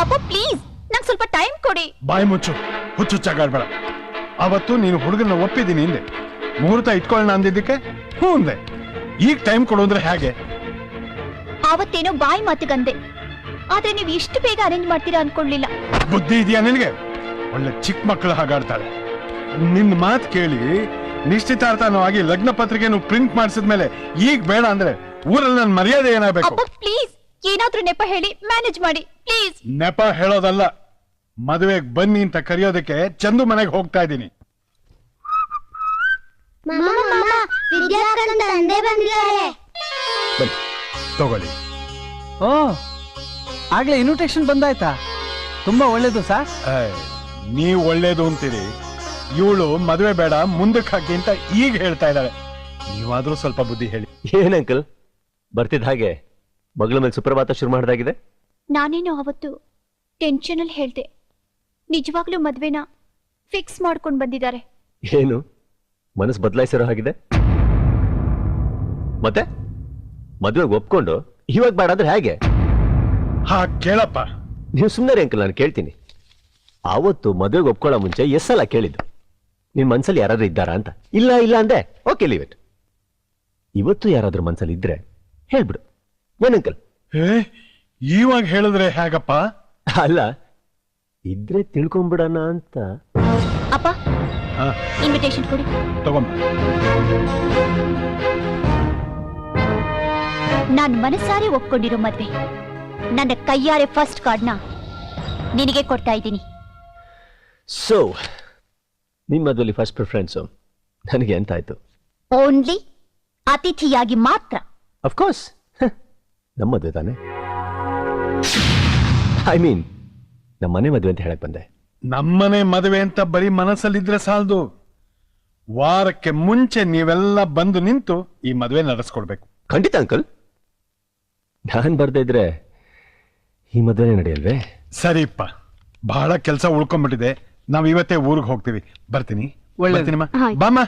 ಅಪ್ಪ ಪ್ಲೀಸ್ ನಂಗೆ ಸ್ವಲ್ಪ ಟೈಮ್ ಕೊಡಿ. ಬಾಯಿ ಮುಚ್ಚು, ಹುಚ್ಚುಚ್ಚಾಗಾಡ್ಬೇಡ. ಅವತ್ತು ನೀನು ಹುಡುಗನ ಒಪ್ಪಿದ್ದೀನಿ ಹಿಂದೆ, ಮುಹೂರ್ತ ಇಟ್ಕೊಳ್ಳೋಣ ಅಂದಿದ್ದಕ್ಕೆ ಹ್ಞೂ ಅಂದೆ. ಈಗ ಟೈಮ್ ಕೊಡೋದ್ರೆ ಹೇಗೆ? ಆವತ್ತೇನೋ ಬಾಯಿ ಮಾತಿಗಂದೆ, ಆದ್ರೆ ನೀವು ಇಷ್ಟು ಬೇಗ ಅರೇಂಜ್ ಮಾಡ್ತೀರಾ ಅನ್ಕೊಳ್ಳಿಲ್ಲ. ಬುದ್ಧಿ ಇದೆಯಾ ನಿನಗೆ? ಒಳ್ಳೆ ಚಿಕ್ಕ ಮಕ್ಕಳು ಹಾಗಾಡ್ತಾಳೆ. ನಿನ್ನ ಮಾತು ಕೇಳಿ ನಿಶ್ಚಿತಾರ್ಥನೂ ಆಗಿ ಲಗ್ನ ಪತ್ರಿಕೆನು ಪ್ರಿಂಟ್ ಮಾಡಿಸಿದ್ಮೇಲೆ ಈಗ ಬೇಡ ಅಂದ್ರೆ ಊರಲ್ಲಿ ನನ್ನ ಮರ್ಯಾದೆ ಏನಾಗಬೇಕು? ಅಪ್ಪ ಪ್ಲೀಸ್ ಏನಾದ್ರೂ ನೆಪ ಹೇಳಿ ಮ್ಯಾನೇಜ್ ಮಾಡಿ ಪ್ಲೀಸ್. ನೆಪ ಹೇಳೋದಲ್ಲ, ಮದುವೆಗೆ ಬನ್ನಿ ಅಂತ ಕರೆಯೋದಕ್ಕೆ ಚಂದು ಮನೆಗೆ ಹೋಗ್ತಾ ಇದ್ದೀನಿ. ತಗೊಳ್ಳಿ. ಓ, ಆಗ್ಲೇ ಇನ್ವಿಟೇಷನ್ ಬಂದಾಯ್ತಾ? ತುಂಬಾ ಒಳ್ಳೇದು ಸರ್. ನೀವು ಒಳ್ಳೇದು ಅಂತೀರಿ, ಇವಳು ಮದುವೆ ಬೇಡ ಮುಂದಕ್ಕೆ ಹಾಕಿ ಅಂತ ಈಗ ಹೇಳ್ತಾ ಇದ್ದಾಳೆ. ನೀವಾದ್ರೂ ಸ್ವಲ್ಪ ಬುದ್ಧಿ ಹೇಳಿ. ಏನ್ ಅಂಕಲ್ ಬರ್ತಿದ್ದ ಹಾಗೆ ಮಗಳ ಮೇಲೆ ಸುಪ್ರಭಾತ ಶುರು ಮಾಡಿದಾಗಿದೆ? ನಾನೇನು ಅವತ್ತು ಟೆನ್ಷನ್ ಅಲ್ಲಿ ಹೇಳ್ದೆ, ನಿಜವಾಗ್ಲೂ ಮದ್ವೆನ ಫಿಕ್ಸ್ ಮಾಡ್ಕೊಂಡು ಬಂದಿದ್ದಾರೆ. ಏನು ಮನಸ್ಸು ಬದಲಾಯಿಸಿರೋ ಹಾಗಿದೆ? ಮತ್ತೆ ಮದುವೆಗೆ ಒಪ್ಕೊಂಡು ಇವಾಗ ಬೇಡ ಅಂದ್ರೆ ಹೇಗೆ? ಹಾ ಕೇಳಪ್ಪ. ನೀವು ಸುಮ್ಮನೆ ಅಂಕಲ್, ನಾನು ಕೇಳ್ತೀನಿ. ಆವತ್ತು ಮದುವೆಗೆ ಒಪ್ಕೊಳ್ಳೋ ಮುಂಚೆ ಎಷ್ಟೆಲ್ಲ ಕೇಳಿದ್ದು, ನಿನ್ ಮನ್ಸಲ್ಲಿ ಯಾರಾದ್ರೂ ಇದ್ದಾರಾ ಅಂತ. ಇಲ್ಲ ಇಲ್ಲ ಅಂದೆ, ಓಕೆ ಲೀವ್ ಇಟ್. ಇವತ್ತು ಯಾರಾದ್ರೂ ಮನ್ಸಲ್ಲಿ ಇದ್ರೆ ಹೇಳ್ಬಿಡು. ಏನಂಕಲ್? ಇವಾಗ ಹೇಳಿದ್ರೆ ಹೇಗಪ್ಪ? ಅಲ್ಲ, ಇದ್ರೆ ತಿಳ್ಕೊಂಬಿಡೋಣ ಅಂತ. ಅಪ್ಪ ಇನ್ವಿಟೇಷನ್ ಕೊಡಿ. ತಗೊಂಬ. ನಾನು ಮನಸಾರೆ ಒಪ್ಕೊಂಡಿರೋ ಮದ್ವೆ, ನನ್ನ ಕೈಯಾರೆ ಫಸ್ಟ್ ಕಾರ್ಡ್ನ ನಿನಗೆ ಕೊಡ್ತಾ ಇದ್ದೀನಿ. ಸೊ ನಿಮ್ಮ ಮದುವೆಲಿ ಫಸ್ಟ್ ಪ್ರಿಫರೆನ್ಸು ನನಗೆ ಅಂತ ಆಯ್ತು? ಓನ್ಲಿ ಅತಿಥಿಯಾಗಿ ಮಾತ್ರ. ಅಫ್ಕೋರ್ಸ್, ನಮ್ಮ ಮದುವೆ ತಾನೆ. ಐ ಮೀನ್ ನಮ್ಮ ಮನೆ ಮದುವೆ ಅಂತ ಹೇಳಕ್ ಬಂದೆ. ನಮ್ಮನೆ ಮದುವೆ ಅಂತ ಬರೀ ಮನಸ್ಸಲ್ಲಿದ್ರೆ ಸಾಲದು, ವಾರಕ್ಕೆ ಮುಂಚೆ ನೀವೆಲ್ಲ ಬಂದು ನಿಂತು ಈ ಮದುವೆ ನಡೆಸ್ಕೊಡ್ಬೇಕು. ಖಂಡಿತ ಅಂಕಲ್, ನಾನ್ ಬರ್ದೇ ಇದ್ರೆ ಈ ಮದುವೆ ನಡೆಯಲ್ವೇ? ಸರಿಪ್ಪ, ಬಹಳ ಕೆಲಸ ಉಳ್ಕೊಂಡ್ಬಿಟ್ಟಿದೆ. ನಾವ್ ಇವತ್ತೇ ಊರಿಗೆ ಹೋಗ್ತೀವಿ. ಬರ್ತೀನಿ. ಒಳ್ಳೆದಿನಮ್ಮ. ಬಾಮ್ಮ.